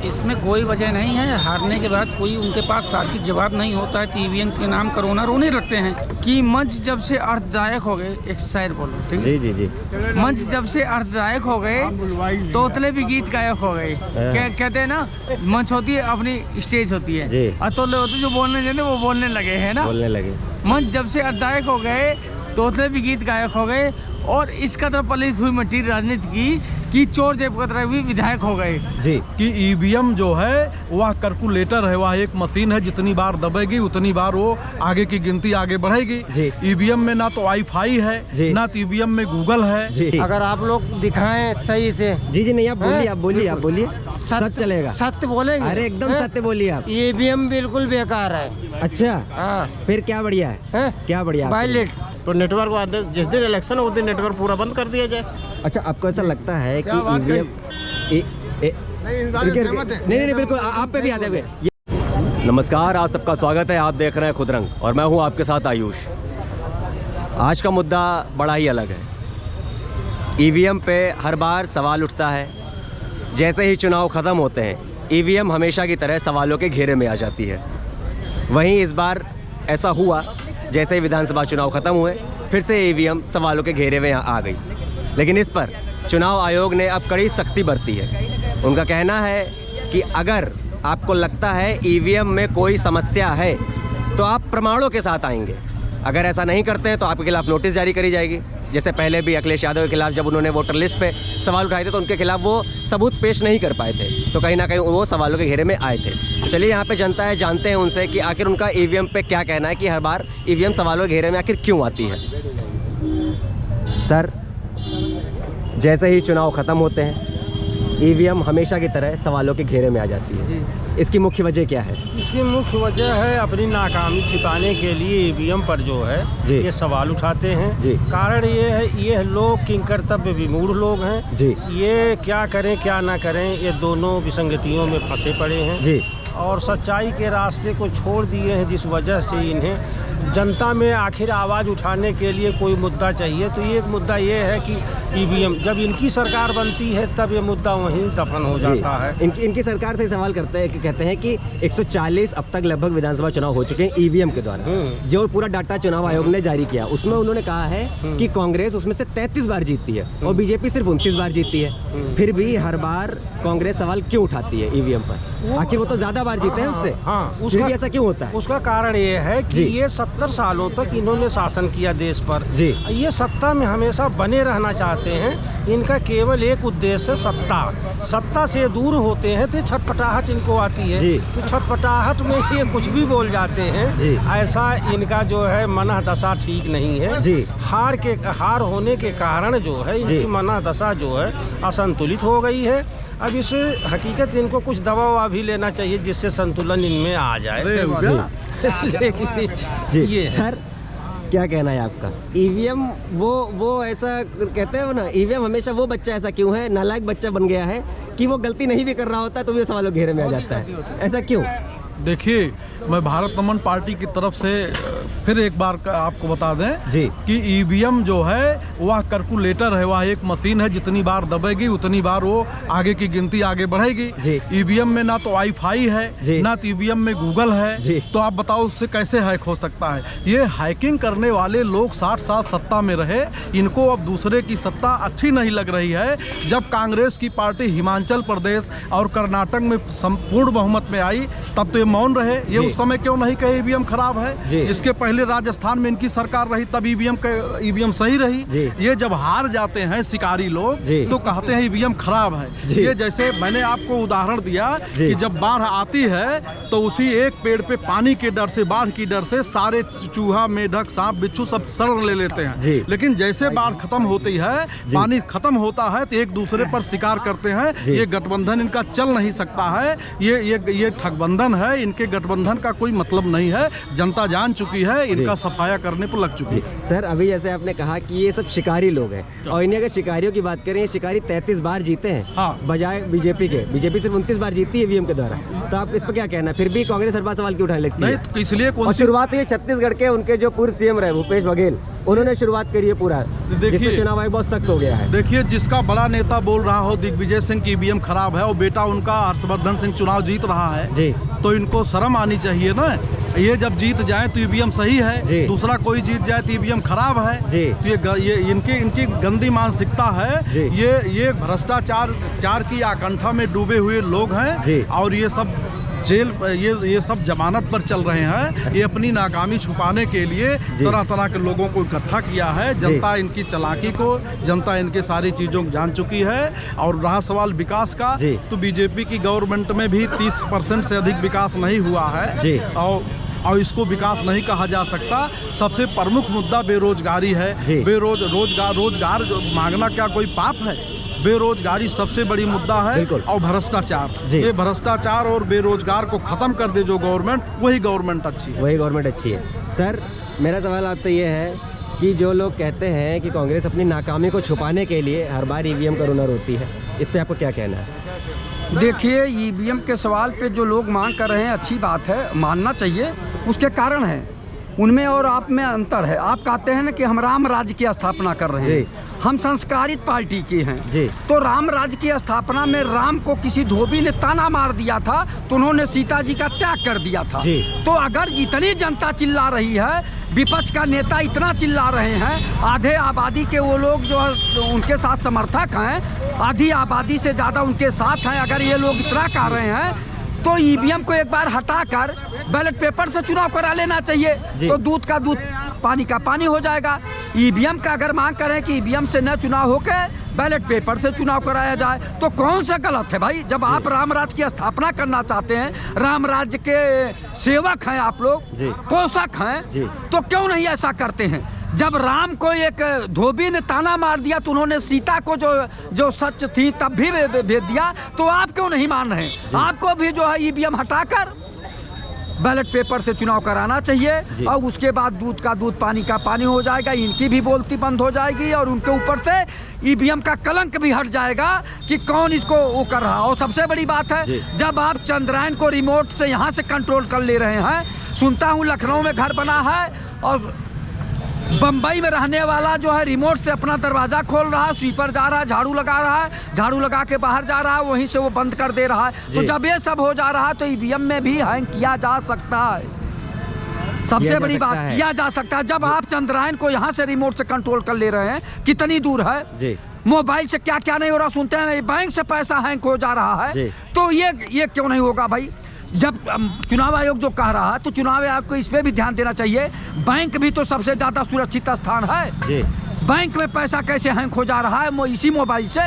इसमें कोई वजह नहीं है। हारने के बाद कोई उनके पास तार्किक जवाब नहीं होता है तो ईवीएम के नाम करोना रोने लगते हैं कि मंच जब से अर्थदायक हो गए, एक शायर बोलो, ठीक है? जी जी जी। मंच जब से अर्थदायक हो गए तोतले भी गीत गायक हो गए। कहते हैं ना, मंच होती है अपनी स्टेज होती है जी। और तोतले होते जो बोलने देते वो बोलने लगे है ना, बोलने लगे। मंच जब से अर्थदायक हो गए तोतले भी गीत गायक हो गए और इस कदर पलित हुई मिट्टी राजनीति की कि चोर जेब कतरा भी विधायक हो गए जी। कि ईवीएम जो है वह कैलकुलेटर है, वह एक मशीन है, जितनी बार दबेगी उतनी बार वो आगे की गिनती आगे बढ़ेगी जी। ईवीएम में ना तो वाईफाई है जी। ना तो ईवीएम में गूगल है जी। अगर आप लोग दिखाएं सही से। जी जी नहीं, आप बोलिए, हैं? आप बोलिए, आप बोलिए, सब चलेगा। सत्य बोलेंगे। अरे एकदम हैं? सत्य बोलिए आप। ईवीएम बिल्कुल बेकार है। अच्छा, हाँ, फिर क्या बढ़िया है? हैं? क्या बढ़िया है? वायलेट। तो नेटवर्क जिस दिन इलेक्शन हो उस दिन नेटवर्क पूरा बंद कर दिया जाए। अच्छा, आपको ऐसा लगता है कि ईवीएम नहीं नहीं बिल्कुल आप पे भी आते हुए। नमस्कार, आप सबका स्वागत है। आप देख रहे हैं खुदरंग और मैं हूं आपके साथ आयुष। आज का मुद्दा बड़ा ही अलग है। ईवीएम पे हर बार सवाल उठता है। जैसे ही चुनाव ख़त्म होते हैं ईवीएम हमेशा की तरह सवालों के घेरे में आ जाती है। वहीं इस बार ऐसा हुआ, जैसे ही विधानसभा चुनाव ख़त्म हुए फिर से ईवीएम सवालों के घेरे में आ गई। लेकिन इस पर चुनाव आयोग ने अब कड़ी सख्ती बरती है। उनका कहना है कि अगर आपको लगता है ईवीएम में कोई समस्या है तो आप प्रमाणों के साथ आएंगे। अगर ऐसा नहीं करते हैं तो आपके खिलाफ नोटिस जारी करी जाएगी। जैसे पहले भी अखिलेश यादव के खिलाफ जब उन्होंने वोटर लिस्ट पे सवाल उठाए थे तो उनके खिलाफ वो सबूत पेश नहीं कर पाए थे, तो कहीं ना कहीं वो सवालों के घेरे में आए थे। तो चलिए यहाँ पे जनता है, जानते हैं उनसे कि आखिर उनका ईवीएम पे क्या कहना है, कि हर बार ईवीएम सवालों के घेरे में आखिर क्यों आती है। सर, जैसे ही चुनाव ख़त्म होते हैं ईवीएम हमेशा की तरह सवालों के घेरे में आ जाती है। इसकी मुख्य वजह क्या है? इसकी मुख्य वजह है अपनी नाकामी छिपाने के लिए ईवीएम पर जो है जी। ये सवाल उठाते हैं जी। कारण ये है, ये लोग किंकर्तव्य विमूढ़ लोग हैं जी। ये क्या करें क्या ना करें, ये दोनों विसंगतियों में फंसे पड़े हैं जी। और सच्चाई के रास्ते को छोड़ दिए हैं, जिस वजह से इन्हें जनता में आखिर आवाज़ उठाने के लिए कोई मुद्दा चाहिए। तो ये मुद्दा ये है कि ईवीएम जब इनकी सरकार बनती है तब ये मुद्दा वहीं दफन हो जाता है। इनकी सरकार से सवाल करते हैं कि कहते हैं कि 140 अब तक लगभग विधानसभा चुनाव हो चुके हैं ईवीएम के द्वारा। जो पूरा डाटा चुनाव आयोग ने जारी किया उसमें उन्होंने कहा है कि कांग्रेस उसमें से 33 बार जीतती है और बीजेपी सिर्फ 29 बार जीतती है। फिर भी हर बार कांग्रेस सवाल क्यों उठाती है ईवीएम पर? आखिर वो तो ज्यादा बार जीते हैं उससे। हाँ, उसका ऐसा क्यों होता है? उसका कारण ये है कि ये 70 सालों तक इन्होंने शासन किया देश पर जी। ये सत्ता में हमेशा बने रहना चाहते हैं। इनका केवल एक उद्देश्य है सत्ता से दूर होते हैं तो छटपटाहट इनको आती है जी। तो छटपटाहट में ये कुछ भी बोल जाते हैं। ऐसा इनका जो है मनः दशा ठीक नहीं है जी। हार होने के कारण जो है इनकी मनः दशा जो है असंतुलित हो गई है। अब इस हकीकत इनको कुछ दवा ववा भी लेना चाहिए जिससे संतुलन इनमें आ जाए। जी। ये सर, क्या कहना है आपका? ईवीएम वो ऐसा कहते हैं ना, ईवीएम हमेशा वो बच्चा ऐसा क्यों है, नालायक बच्चा बन गया है कि वो गलती नहीं भी कर रहा होता तो भी सवालों घेरे में आ जाता है। ऐसा क्यों? देखिए, मैं भारत नमन पार्टी की तरफ से फिर एक बार आपको बता दें जी कि ईवीएम जो है वह कैलकुलेटर है, वह एक मशीन है, जितनी बार दबेगी उतनी बार वो आगे की गिनती आगे बढ़ेगी। ईवीएम में ना तो वाईफाई है ना तो ईवीएम में गूगल है, तो आप बताओ उससे कैसे हैक हो सकता है? ये हैकिंग करने वाले लोग 60 साल सत्ता में रहे, इनको अब दूसरे की सत्ता अच्छी नहीं लग रही है। जब कांग्रेस की पार्टी हिमाचल प्रदेश और कर्नाटक में संपूर्ण बहुमत में आई तब तो ये मौन रहे। ये उस समय क्यों नहीं कहे ईवीएम खराब है? इसके पहले राजस्थान में इनकी सरकार रही तब ईवीएम सही रही। ये जब हार जाते हैं शिकारी लोग तो कहते हैं ईवीएम खराब है। ये जैसे मैंने आपको उदाहरण दिया कि जब बाढ़ आती है तो उसी एक पेड़ पे पानी के डर से, बाढ़ की डर से सारे चूहा, मेढक, सांप, बिच्छू सब शरण ले लेते हैं। लेकिन जैसे बाढ़ खत्म होती है, पानी खत्म होता है तो एक दूसरे पर शिकार करते हैं। ये गठबंधन इनका चल नहीं सकता है। ये ठगबंधन है। इनके गठबंधन का कोई मतलब नहीं है। जनता जान चुकी है, इनका सफाया करने पर लग चुकी है। सर, अभी जैसे आपने कहा कि ये सब शिकारी लोग हैं और इन्हें अगर शिकारियों की बात करें, शिकारी 33 बार जीते हैं। हाँ। बजाय बीजेपी के। बीजेपी सिर्फ 29 बार जीती है ईवीएम के द्वारा। तो आप इस पर क्या कहना है? फिर भी कांग्रेस हर बार सवाल क्यों उठाने लगती है? नहीं, तो इसलिए शुरुआत हुई छत्तीसगढ़ के उनके जो पूर्व सीएम रहे भूपेश बघेल, उन्होंने शुरुआत करी है पूरा, जिसमें चुनाव आयोग बहुत सख्त हो गया है। देखिए, जिसका बड़ा नेता बोल रहा हो दिग्विजय सिंह की ईवीएम खराब है और बेटा उनका हर्षवर्धन सिंह चुनाव जीत रहा है जी, तो इनको शर्म आनी चाहिए ना। ये जब जीत जाए तो ईवीएम सही है, दूसरा कोई जीत जाए तो ईवीएम खराब है जी। तो ये इनकी गंदी मानसिकता है। ये भ्रष्टाचार की आकंठा में डूबे हुए लोग हैं और ये सब जेल ये सब जमानत पर चल रहे हैं। ये अपनी नाकामी छुपाने के लिए तरह तरह के लोगों को इकट्ठा किया है। जनता इनकी चालाकी को, जनता इनके सारी चीज़ों को जान चुकी है। और रहा सवाल विकास का, तो बीजेपी की गवर्नमेंट में भी 30% से अधिक विकास नहीं हुआ है और इसको विकास नहीं कहा जा सकता। सबसे प्रमुख मुद्दा बेरोजगारी है। रोजगार मांगना क्या कोई पाप है? बेरोजगारी सबसे बड़ी मुद्दा है और भ्रष्टाचार। ये भ्रष्टाचार और बेरोजगार को खत्म कर दे जो गवर्नमेंट, वही गवर्नमेंट अच्छी है। वही गवर्नमेंट अच्छी है। सर, मेरा सवाल आपसे ये है कि जो लोग कहते हैं कि कांग्रेस अपनी नाकामी को छुपाने के लिए हर बार ईवीएम का रोना रोती है, इस पे आपको क्या कहना है? देखिए, ईवीएम के सवाल पे जो लोग मांग कर रहे हैं अच्छी बात है, मानना चाहिए। उसके कारण है, उनमें और आप में अंतर है। आप कहते हैं ना कि हम राम राज्य की स्थापना कर रहे हैं, हम संस्कारित पार्टी के हैं तो राम राज्य की स्थापना में राम को किसी धोबी ने ताना मार दिया था तो उन्होंने सीता जी का त्याग कर दिया था। तो अगर इतनी जनता चिल्ला रही है, विपक्ष का नेता इतना चिल्ला रहे हैं, आधे आबादी के वो लोग जो उनके साथ समर्थक हैं, आधी आबादी से ज़्यादा उनके साथ हैं, अगर ये लोग इतना कह रहे हैं तो ईवीएम को एक बार हटाकर बैलेट पेपर से चुनाव करा लेना चाहिए। तो दूध का दूध, पानी का पानी हो जाएगा। ईवीएम का अगर मांग करें कि ईवीएम से न चुनाव होकर बैलेट पेपर से चुनाव कराया जाए तो कौन सा गलत है भाई? जब आप राम राज्य की स्थापना करना चाहते हैं, राम राज्य के सेवक हैं आप लोग, पोषक हैं, तो क्यों नहीं ऐसा करते हैं? जब राम को एक धोबी ने ताना मार दिया तो उन्होंने सीता को जो सच थी तब भी भेज दिया, तो आप क्यों नहीं मान रहे? आपको भी जो है ईवीएम हटाकर बैलेट पेपर से चुनाव कराना चाहिए और उसके बाद दूध का दूध, पानी का पानी हो जाएगा। इनकी भी बोलती बंद हो जाएगी और उनके ऊपर से ईवीएम का कलंक भी हट जाएगा कि कौन इसको वो कर रहा। और सबसे बड़ी बात है, जब आप चंद्रयान को रिमोट से यहाँ से कंट्रोल कर ले रहे हैं, सुनता हूँ लखनऊ में घर बना है और बम्बई में रहने वाला जो है रिमोट से अपना दरवाज़ा खोल रहा है, स्वीपर जा रहा है, झाड़ू लगा रहा है, झाड़ू लगा के बाहर जा रहा है, वहीं से वो बंद कर दे रहा है। तो जब ये सब हो जा रहा है तो ईवीएम में भी हैंग किया जा सकता है। सबसे बड़ी बात, किया जा सकता है। जब आप चंद्रयान को यहाँ से रिमोट से कंट्रोल कर ले रहे हैं, कितनी दूर है, मोबाइल से क्या क्या नहीं हो रहा सुनते हैं, बैंक से पैसा हैंग हो जा रहा है, तो ये क्यों नहीं होगा भाई? जब चुनाव आयोग जो कह रहा है तो चुनाव आयोग को इस पे भी ध्यान देना चाहिए। बैंक भी तो सबसे ज्यादा सुरक्षित स्थान है। बैंक में पैसा कैसे हैंग हो जा रहा है इसी मोबाइल से?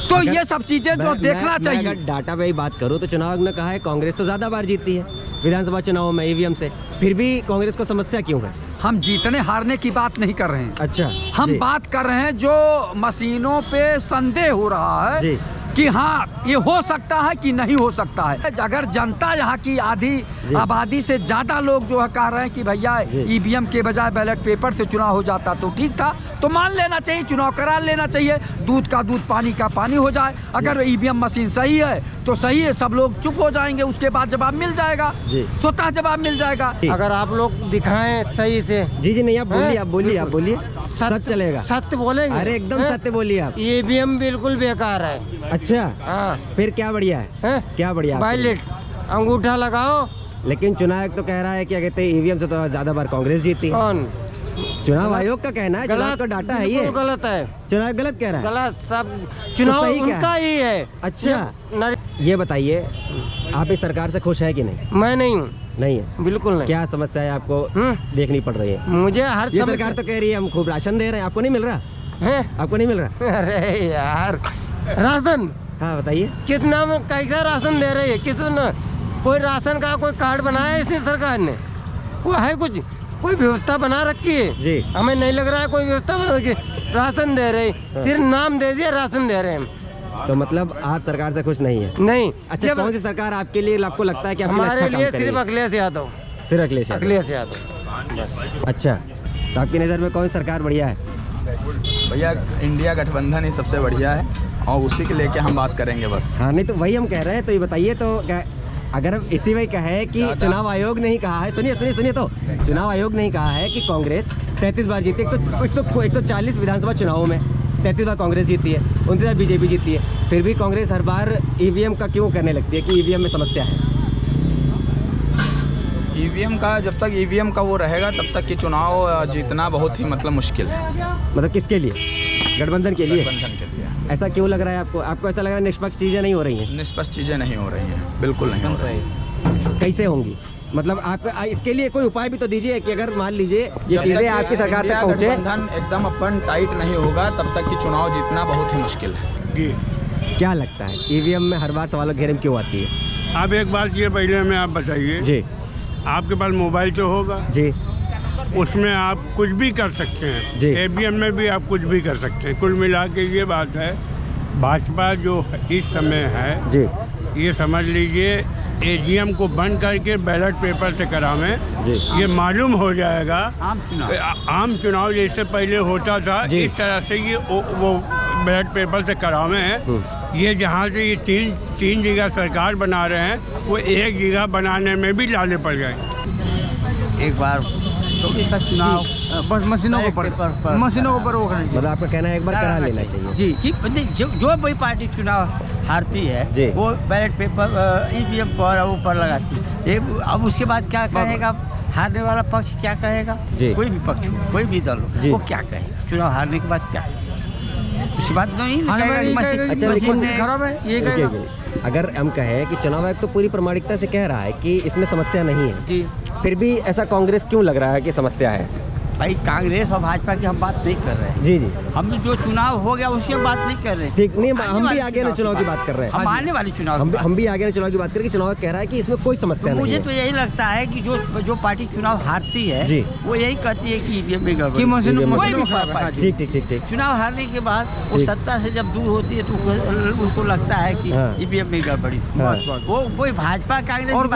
तो ये सब चीजें जो देखना चाहिए। अगर डाटा पे ही बात करूँ तो चुनाव आयोग ने कहा है कांग्रेस तो ज्यादा बार जीती है विधानसभा चुनाव में ईवीएम से, फिर भी कांग्रेस को समस्या क्यों है? हम जीतने हारने की बात नहीं कर रहे हैं। अच्छा, हम बात कर रहे हैं जो मशीनों पे संदेह हो रहा है कि हाँ ये हो सकता है कि नहीं हो सकता है। अगर जनता यहाँ की आधी आबादी से ज्यादा लोग जो है कह रहे हैं कि भैया ईवीएम के बजाय बैलेट पेपर से चुनाव हो जाता तो ठीक था, तो मान लेना चाहिए, चुनाव करा लेना चाहिए, दूध का दूध, पानी का पानी हो जाए। अगर ईवीएम मशीन सही है तो सही है, सब लोग चुप हो जाएंगे, उसके बाद जवाब मिल जाएगा, स्वतः जवाब मिल जाएगा। अगर आप लोग दिखाएं सही से। जी नहीं, आप बोलिए, आप बोलिए, सब चलेगा। सत्य बोलेंगे? अरे एकदम सत्य बोलिए आप। ईवीएम बिल्कुल बेकार है। अच्छा, हाँ, फिर क्या बढ़िया है? क्या बढ़िया? बैलेट अंगूठा लगाओ। लेकिन चुनाव आयोग तो कह रहा है कि कहते हैं ईवीएम से तो ज्यादा बार कांग्रेस जीती। कौन? चुनाव आयोग का कहना है, चुनाव का डाटा है ये। गलत है, चुनाव गलत कह रहा है। गलत, सब चुनाव तो उनका ही है। अच्छा, ये बताइए आप इस सरकार से खुश है कि नहीं? मैं नहीं हूँ। नहीं है? बिल्कुल नहीं। क्या समस्या है आपको देखनी पड़ रही है? मुझे हर ये सरकार तो कह रही है हम खूब राशन दे रहे हैं, आपको नहीं मिल रहा है? आपको नहीं मिल रहा? अरे यार, राशन, हाँ बताइए, कितना में कैसा राशन दे रही है? कितना? कोई राशन का कोई कार्ड बनाया है इसने सरकार ने? वो है कुछ, कोई व्यवस्था बना रखी है जी? हमें नहीं लग रहा है कोई व्यवस्था बना रखी। राशन दे रहे, सिर्फ नाम दे दिया, राशन दे रहे हैं। तो मतलब आप सरकार से खुश नहीं है? नहीं। अच्छा, कौन सी सरकार आपके लिए, आपको लगता है कि हमारे लिए सिर्फ अखिलेश यादव। सिर्फ अखिलेश यादव। अच्छा, तो आपकी नज़र में कौन सरकार बढ़िया है? भैया इंडिया गठबंधन ही सबसे बढ़िया है और उसी के लेके हम बात करेंगे बस। हाँ, नहीं तो वही हम कह रहे हैं, तो ये बताइए तो अगर हम इसी में कहे कि चुनाव आयोग ने ही कहा है, सुनिए तो चुनाव आयोग ने ही कहा है कि कांग्रेस 33 बार जीती है। 140 विधानसभा चुनावों में 33 बार कांग्रेस जीती है, 29 बार बीजेपी जीती है। फिर भी कांग्रेस हर बार ईवीएम का क्यों करने लगती है कि ईवीएम में समस्या है? ईवीएम का जब तक ईवीएम का वो रहेगा तब तक कि चुनाव जीतना बहुत ही मतलब मुश्किल है। मतलब किसके लिए? गठबंधन के लिए? गठबंधन के लिए। ऐसा क्यों लग रहा है आपको? आपको ऐसा लग रहा है निष्पक्ष चीज़ें नहीं हो रही हैं? निष्पक्ष चीज़ें नहीं हो रही हैं, बिल्कुल नहीं हो रही हैं। कैसे होंगी? मतलब आप इसके लिए कोई उपाय भी तो दीजिए कि अगर मान लीजिए ये चीज़ें आपकी सरकार तक पहुँचे। गठबंधन एकदम अपन टाइट नहीं होगा तब तक कि चुनाव जीतना बहुत ही मुश्किल है। क्या लगता है ईवीएम में हर बार सवालों घेरे में क्यों आती है? आप एक बात ये पहले हमें आप बताइए जी। आपके पास मोबाइल तो होगा जी। उसमें आप कुछ भी कर सकते हैं जी। ईवीएम में भी आप कुछ भी कर सकते हैं। कुल मिला के ये बात है, भाजपा जो इस समय है जी ये समझ लीजिए एजीएम को बंद करके बैलेट पेपर से करावें, ये मालूम हो जाएगा। आम चुनाव जैसे पहले होता था इस तरह से ये वो बैलेट पेपर से करावें। ये जहाँ से ये तीन जगह सरकार बना रहे हैं वो एक जगह बनाने में भी लाले पड़ गए। एक बार 24 का चुनाव बस मशीनों के ऊपर वो करना चाहिए। मतलब आपका कहना है एक बार करा लेना चाहिए? जी कि जो कोई पार्टी चुनाव हारती है वो बैलेट पेपर ईवीएम पर ऊपर लगाती है। अब उसके बाद क्या कहेगा हारने वाला पक्ष? क्या कहेगा? कोई भी पक्ष हो, कोई भी दल हो, वो क्या कहेगा चुनाव हारने के बाद? क्या उसके बाद नहीं खराब है ये कहेगा। अगर हम कहें कि चुनाव आयोग तो पूरी प्रामाणिकता से कह रहा है कि इसमें समस्या नहीं है जी, फिर भी ऐसा कांग्रेस क्यों लग रहा है कि समस्या है? भाई कांग्रेस और भाजपा की हम बात नहीं कर रहे हैं। जी जी, हम जो चुनाव हो गया उसकी हम बात नहीं कर रहे हैं। ठीक नहीं, हम भी आगे चुनाव की बात कर रहे हैं। हम आने वाले चुनाव हम भी आगे चुनाव की बात करें कि चुनाव कह रहा है कि इसमें कोई समस्या नहीं है। मुझे तो यही लगता है कि जो पार्टी चुनाव हारती है जी वो यही कहती है कि ईवीएम में गड़बड़ी। ठीक। चुनाव हारने के बाद वो सत्ता से जब दूर होती है तो उसको लगता है कि ईवीएम में गड़बड़ी। वो कोई भाजपा कांग्रेस की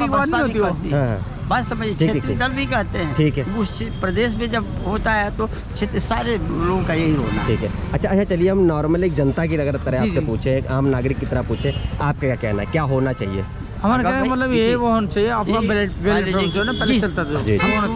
बात नहीं होती, बात समझिए। क्षेत्रीय दल भी कहते हैं। ठीक है। उस प्रदेश में जब होता है तो क्षेत्र सारे लोगों का यही रोना। ठीक है। अच्छा चलिए हम नॉर्मल एक जनता की तरह आपसे पूछे, एक आम नागरिक की तरह पूछे, आपका क्या कहना है, क्या होना चाहिए? हमारा कहने का मतलब ये वो होना चाहिए अपना बैलेट जो ना पहले चलता था होना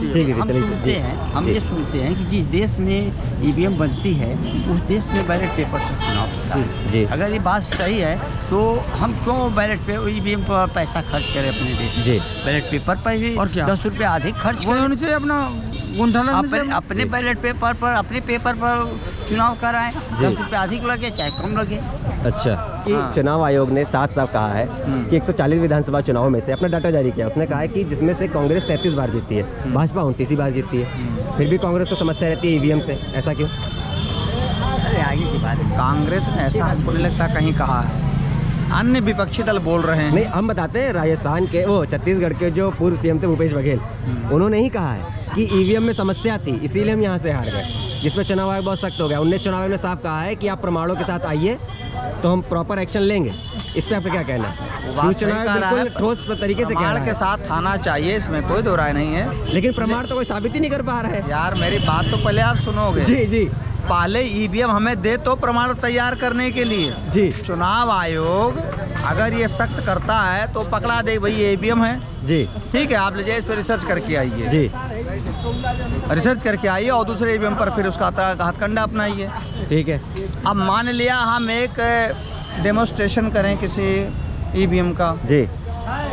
चाहिए। हम ये सुनते हैं कि जिस देश में ईवीएम बनती है उस देश में बैलेट पेपर से चुनाव होता है। अगर ये बात सही है तो हम क्यों बैलेट पे ईवीएम पर पैसा खर्च करें अपने देश में? बैलेट पेपर पर भी 10 रुपये अधिक खर्च होना चाहिए। अपना अपने बैलेट पेपर पर अपने पेपर पर चुनाव कराएं, 10 रुपये अधिक लगे चाहे कम लगे। अच्छा कि चुनाव आयोग ने साफ कहा है कि 140 विधानसभा चुनावों में से अपना डाटा जारी किया। उसने कहा है कि जिसमें से कांग्रेस 33 बार जीती है, भाजपा 29 बार जीती है, फिर भी कांग्रेस को समस्या रहती है ईवीएम से। ऐसा क्यों? अरे आगे की बात है, कांग्रेस ने ऐसा हमको नहीं लगता कहीं कहा है, अन्य विपक्षी दल बोल रहे हैं। नहीं, हम बताते हैं राजस्थान के छत्तीसगढ़ के जो पूर्व सीएम थे भूपेश बघेल, उन्होंने ही कहा है कि ईवीएम में समस्या थी इसीलिए हम यहाँ से हार गए, जिसमें चुनाव आयोग बहुत सख्त हो गया। 19 चुनाव आयोग ने साफ कहा है कि आप प्रमाणों के साथ आइए तो हम प्रॉपर एक्शन लेंगे। इस पे आपका क्या कहना है? चुनाव बिल्कुल ठोस तरीके से प्रमाण के साथ आना चाहिए, इसमें कोई दो राय नहीं है, लेकिन प्रमाण तो कोई साबित ही नहीं कर पा रहा है। यार मेरी बात तो पहले आप सुनोगे। जी पहले ईवीएम हमें दे तो प्रमाण तैयार करने के लिए जी। चुनाव आयोग अगर ये सख्त करता है तो पकड़ा दे भाई ये ईवीएम है जी, ठीक है, आप ले जाइए इस पर रिसर्च करके आइए जी, रिसर्च करके आइए और दूसरे ईवीएम पर फिर उसका हथकंडा अपनाइए। ठीक है। अब मान लिया हम एक डेमोस्ट्रेशन करें किसी ईवीएम का जी,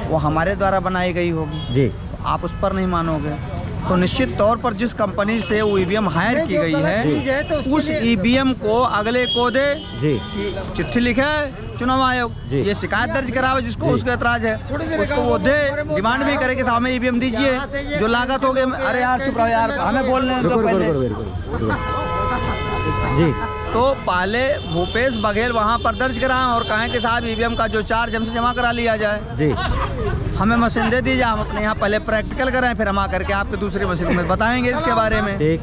वो हमारे द्वारा बनाई गई होगी जी, आप उस पर नहीं मानोगे तो निश्चित तौर पर जिस कंपनी से वो ईवीएम हायर की गई है उस ईवीएम को अगले को दे जी, कि चिट्ठी लिखे है चुनाव आयोग, ये शिकायत दर्ज करावे जिसको उसका एतराज है उसको वो दे, डिमांड भी करे कि साहब हमें ईवीएम दीजिए, जो लागत हो गई। अरे यार चुप रहो यार, हमें बोलने दो पहले। जी। तो पहले भूपेश बघेल वहाँ पर दर्ज कराएं और कहें कि साहब ईवीएम का जो चार्ज हमसे जमा करा लिया जाए जी, हमें मशीन दे दीजिए, हम अपने यहाँ पहले प्रैक्टिकल कराएं, फिर हम आकर के आपके दूसरी मशीन में बताएंगे इसके बारे में। ठीक,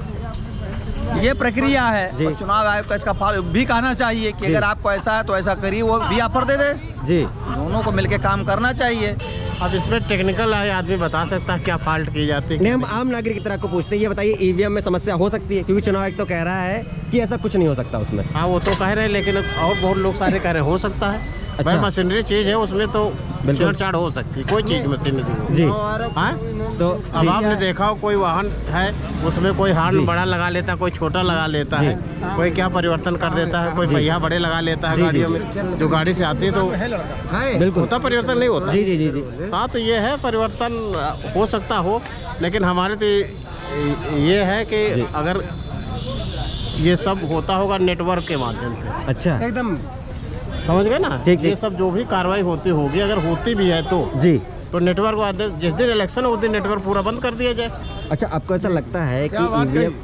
ये प्रक्रिया है और चुनाव आयोग का इसका फल भी कहना चाहिए कि अगर आपको ऐसा है तो ऐसा करिए, वो भी ऑफर दे दे जी, दोनों को मिलके काम करना चाहिए। अब इसमें टेक्निकल आदमी बता सकता है क्या फॉल्ट की जाती है। नहीं, हम आम नागरिक की तरह को पूछते हैं, ये बताइए ईवीएम में समस्या हो सकती है? क्योंकि चुनाव आयोग तो कह रहा है कि ऐसा कुछ नहीं हो सकता उसमें। हाँ वो तो कह रहे हैं, लेकिन और बहुत लोग सारे कह रहे हैं हो सकता है। भाई मशीनरी चीज है, उसमें तो छेड़छाड़ हो सकती है, कोई चीज मशीनरी जी। हाँ, तो अब आपने देखा हो कोई वाहन है उसमें कोई हार्न बड़ा लगा लेता है, कोई छोटा लगा लेता है, कोई क्या परिवर्तन कर देता है, कोई पहिया बड़े लगा लेता है गाड़ियों में, जो गाड़ी से आती है तो बिल्कुल होता परिवर्तन नहीं होता। जी जी जी जी। हाँ, तो ये है परिवर्तन हो सकता हो, लेकिन हमारे तो ये है कि अगर ये सब होता होगा नेटवर्क के माध्यम से, अच्छा एकदम समझ गए ना। ठीक, ये ठीक। सब जो भी कार्रवाई होती होगी, अगर होती भी है जी। तो नेटवर्क माध्यम, जिस दिन इलेक्शन हो उस दिन नेटवर्क पूरा बंद कर दिया जाए। अच्छा, आपको ऐसा लगता है कि ईवीएम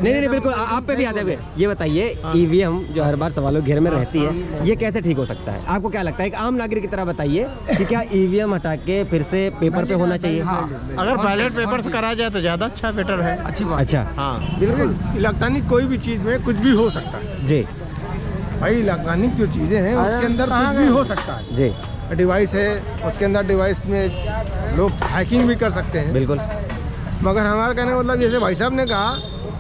नहीं बिल्कुल आप पे भी आते हुए ये बताइए, ईवीएम जो हर बार सवालों घेर में रहती है, ये कैसे ठीक हो सकता है? आपको क्या लगता है, एक आम नागरिक की तरह बताइए कि क्या ईवीएम हटा के फिर से पेपर पे होना चाहिए? अगर बैलेट पेपर से कराया जाए तो ज़्यादा अच्छा, बेटर है। अच्छी बात। अच्छा, हाँ, बिल्कुल इलेक्ट्रॉनिक कोई भी चीज़ में कुछ भी हो सकता है जी भाई। इलेक्ट्रॉनिक जो चीज़ें हैं उसके अंदर कुछ भी हो सकता है। जी डिवाइस है, उसके अंदर डिवाइस में लोग हैकिंग भी कर सकते हैं। बिल्कुल। मगर हमारा कहने का मतलब, जैसे भाई साहब ने कहा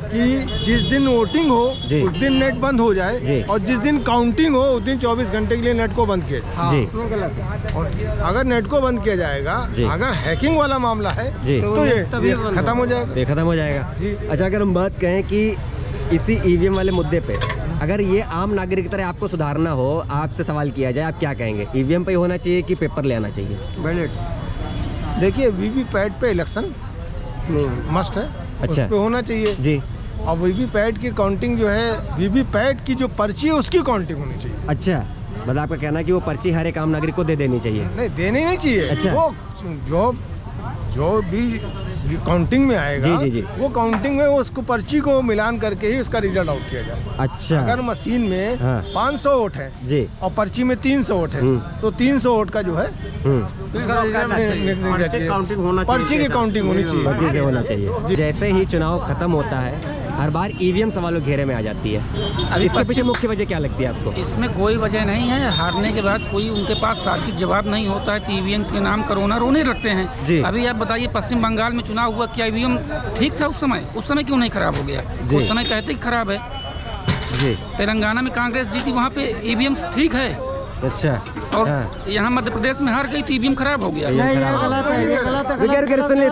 कि जिस दिन वोटिंग हो जी। उस दिन नेट बंद हो जी। जाए, और जिस दिन काउंटिंग हो उस दिन 24 घंटे के लिए नेट को बंद किया जाए। जी इसमें गलत है। और अगर नेट को बंद किया जाएगा, जी। अगर हैकिंग वाला मामला है जी। तो ये खत्म हो जाएगा। ये खत्म हो जाएगा जी। अच्छा, अगर हम बात कहें कि इसी ईवीएम वाले मुद्दे पे अगर ये आम नागरिक की तरह आपको सुधारना हो, आपसे सवाल किया जाए, आप क्या कहेंगे? ईवीएम पे होना चाहिए कि पेपर ले आना चाहिए? बैलेट देखिए, वीवीपैट पे इलेक्शन मस्ट है, अच्छा। उस पे होना चाहिए जी। और वीवीपैट की काउंटिंग जो है, वीवीपैट की जो पर्ची है उसकी काउंटिंग होनी चाहिए। अच्छा, मतलब आपका कहना है कि वो पर्ची हर एक आम नागरिक को दे देनी चाहिए? नहीं, देनी नहीं चाहिए। अच्छा। वो जो भी काउंटिंग में आएगा, जी, जी, जी। वो काउंटिंग में उसको पर्ची को मिलान करके ही उसका रिजल्ट आउट किया जाए। अच्छा। अगर मशीन में हाँ। 500 वोट है जी। और पर्ची में 300 वोट है, तो 300 वोट का जो है काउंटिंग होना चाहिए, पर्ची की काउंटिंग होनी चाहिए। पर्ची से होना चाहिए। जैसे ही चुनाव खत्म होता है, हर बार ईवीएम सवालों घेरे में आ जाती है। इसके पीछे मुख्य वजह क्या लगती है आपको? इसमें कोई वजह नहीं है। हारने के बाद कोई उनके पास तार्किक जवाब नहीं होता है तो ईवीएम के नाम कोरोना रोने लगते जी। हैं। अभी आप बताइए, पश्चिम बंगाल में चुनाव हुआ, क्या ईवीएम ठीक था उस समय क्यों नहीं खराब हो गया? जी। उस समय कहते ही खराब है। जी। तेलंगाना में कांग्रेस जीती, वहाँ पे ईवीएम ठीक है। अच्छा। और हाँ। यहाँ मध्य प्रदेश में हार गई तो ईवीएम खराब हो गया। नहीं, ये गलत है, ये गलत है। सुनिए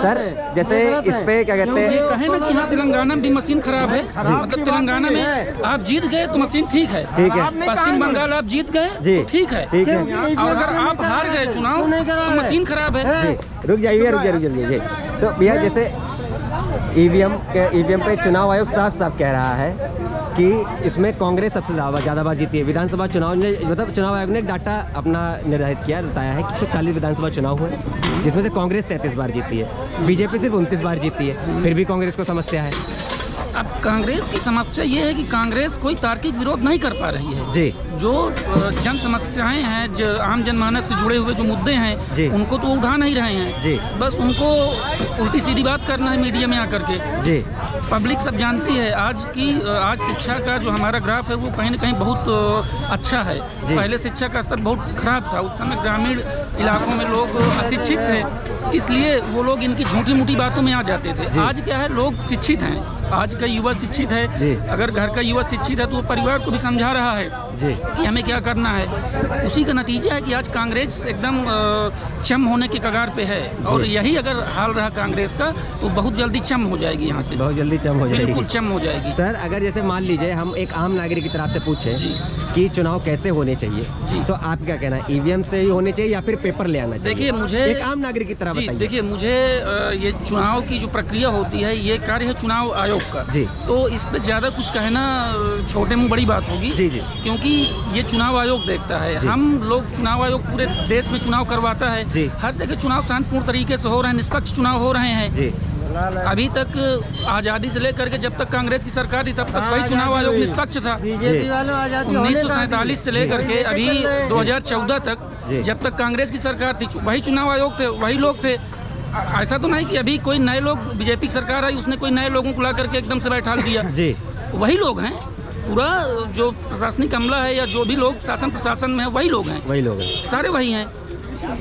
सर, जैसे इस पे क्या कहते ये हैं? कहे ना कि हाँ तेलंगाना में भी मशीन खराब है, मतलब तेलंगाना में आप जीत गए तो मशीन ठीक है। ठीक है। पश्चिम बंगाल आप जीत गए जी। तो ठीक है। ठीक है। और अगर आप हार गए चुनाव तो मशीन खराब है। जी, रुक जाइए। तो भैया, जैसे ईवीएम पे चुनाव आयोग साफ साफ कह रहा है कि इसमें कांग्रेस सबसे ज़्यादा बार जीती है। विधानसभा चुनाव ने, मतलब चुनाव आयोग ने डाटा अपना निर्धारित किया, बताया है कि 140 विधानसभा चुनाव हुए, जिसमें से कांग्रेस 33 बार जीती है, बीजेपी सिर्फ 29 बार जीती है। फिर भी कांग्रेस को समस्या है। अब कांग्रेस की समस्या ये है कि कांग्रेस कोई तार्किक विरोध नहीं कर पा रही है। जी। जो जन समस्याएं हैं, जो आम जनमानस से जुड़े हुए जो मुद्दे हैं, जी। उनको तो उठा नहीं रहे हैं। जी। बस उनको उल्टी सीधी बात करना है मीडिया में आकर के। जी। पब्लिक सब जानती है आज शिक्षा का जो हमारा ग्राफ है वो कहीं ना कहीं बहुत अच्छा है। पहले शिक्षा का स्तर बहुत खराब था। उस समय ग्रामीण इलाकों में लोग अशिक्षित थे, इसलिए वो लोग इनकी झूठी मूठी बातों में आ जाते थे। आज क्या है, लोग शिक्षित हैं, आज का युवा शिक्षित है। अगर घर का युवा शिक्षित है तो वो परिवार को भी समझा रहा है कि हमें क्या करना है। उसी का नतीजा है कि आज कांग्रेस एकदम चम होने के कगार पे है। और यही अगर हाल रहा कांग्रेस का तो बहुत जल्दी चम हो जाएगी, यहाँ से बहुत जल्दी चम हो जाएगी। बिल्कुल चम हो जाएगी। सर, अगर जैसे मान लीजिए हम एक आम नागरिक की तरफ से पूछें कि चुनाव कैसे होने चाहिए, तो आप क्या कहना है, ईवीएम से ही होने चाहिए या फिर पेपर ले आना चाहिए? देखिए, मुझे एक आम नागरिक की तरह बताइए। देखिए, मुझे ये चुनाव की जो प्रक्रिया होती है, ये कार्य है चुनाव आयोग का। जी। तो इस पे ज़्यादा कुछ कहना छोटे मुँह बड़ी बात होगी। जी जी। क्योंकि ये चुनाव आयोग देखता है। हम लोग, चुनाव आयोग पूरे देश में चुनाव करवाता है। जी। हर जगह चुनाव शांतिपूर्ण तरीके से हो रहे हैं, निष्पक्ष चुनाव हो रहे हैं। जी। अभी तक आज़ादी से लेकर के जब तक कांग्रेस की सरकार थी तब तक वही चुनाव आयोग निष्पक्ष था। 1947 से लेकर के अभी 2014 तक जब तक कांग्रेस की सरकार थी वही चुनाव आयोग थे, वही लोग थे। ऐसा तो नहीं कि अभी कोई नए लोग, बीजेपी की सरकार आई उसने कोई नए लोगों को ला करके एकदम से बैठा दिया। जी। वही लोग हैं, पूरा जो प्रशासनिक अमला है या जो भी लोग शासन प्रशासन में है वही लोग हैं, सारे वही हैं।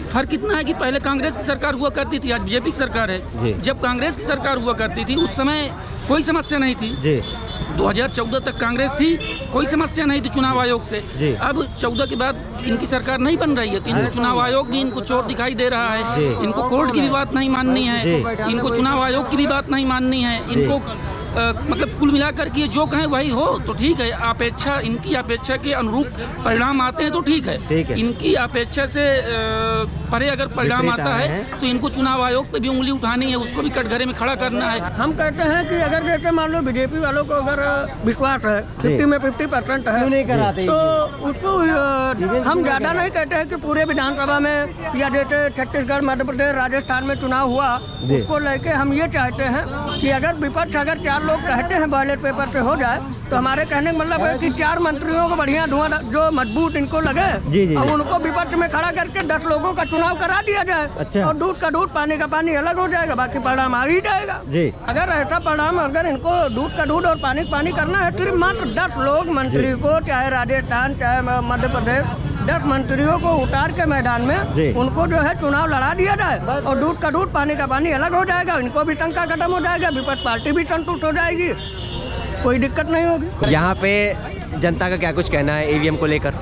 फर्क इतना है कि पहले कांग्रेस की सरकार हुआ करती थी, आज बीजेपी की सरकार है। जब कांग्रेस की सरकार हुआ करती थी उस समय कोई समस्या नहीं थी। 2014 तक कांग्रेस थी, कोई समस्या नहीं थी चुनाव आयोग से। अब 14 के बाद इनकी सरकार नहीं बन रही है तो इनको चुनाव आयोग भी इनको चोर दिखाई दे रहा है। इनको कोर्ट की भी बात नहीं माननी है, इनको चुनाव आयोग की भी बात नहीं माननी है। इनको मतलब कुल मिलाकर के जो कहें वही हो तो ठीक है। अपेक्षा, इनकी अपेक्षा के अनुरूप परिणाम आते हैं तो ठीक है। इनकी अपेक्षा से परे अगर परिणाम आता है तो इनको चुनाव आयोग पे भी उंगली उठानी है, उसको भी कटघरे में खड़ा करना है। हम कहते हैं कि अगर जैसे मान लो बीजेपी वालों को अगर विश्वास है 50 में 50% है, नहीं कराते तो उसको हम ज़्यादा नहीं कहते हैं कि पूरे विधानसभा में या जैसे छत्तीसगढ़, मध्य प्रदेश, राजस्थान में चुनाव हुआ उसको लेके हम ये चाहते हैं कि अगर विपक्ष अगर 4 लोग कहते हैं बैलेट पेपर से हो जाए तो हमारे कहने का मतलब है कि 4 मंत्रियों को बढ़िया धुआं जो मजबूत इनको लगे और उनको विपक्ष में खड़ा करके 10 लोगों का चुनाव करा दिया जाए। अच्छा। और दूध का दूध पानी का पानी अलग हो जाएगा, बाकी परिणाम आ ही जाएगा। अगर ऐसा परिणाम, अगर इनको दूध का दूध और पानी का पानी करना है तो मात्र 10 लोग मंत्री को, चाहे राजस्थान चाहे मध्य प्रदेश, 10 मंत्रियों को उतार के मैदान में उनको जो है चुनाव लड़ा दिया जाए और दूध का दूध पानी का पानी अलग हो जाएगा। इनको भी शंका खत्म हो जाएगा, विपक्ष पार्टी भी संतुष्ट हो जाएगी, कोई दिक्कत नहीं होगी। यहाँ पे जनता का क्या कुछ कहना है ईवीएम को लेकर?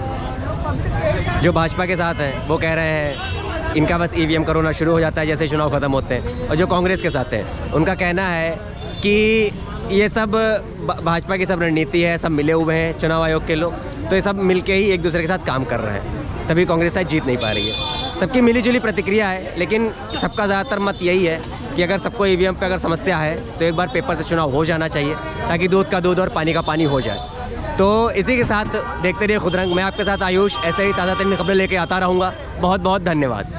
जो भाजपा के साथ हैं वो कह रहे हैं इनका बस ईवीएम का रोना शुरू हो जाता है जैसे चुनाव खत्म होते हैं, और जो कांग्रेस के साथ हैं उनका कहना है कि ये सब भाजपा की सब रणनीति है, सब मिले हुए हैं चुनाव आयोग के लोग, तो ये सब मिलके ही एक दूसरे के साथ काम कर रहे हैं, तभी कांग्रेस शायद जीत नहीं पा रही है। सबकी मिलीजुली प्रतिक्रिया है, लेकिन सबका ज़्यादातर मत यही है कि अगर सबको ईवीएम पे अगर समस्या है तो एक बार पेपर से चुनाव हो जाना चाहिए ताकि दूध का दूध और पानी का पानी हो जाए। तो इसी के साथ देखते रहिए खुदरंग। मैं आपके साथ आयुष, ऐसे ही ताज़ा तरीन खबरें लेके आता रहूँगा। बहुत बहुत धन्यवाद।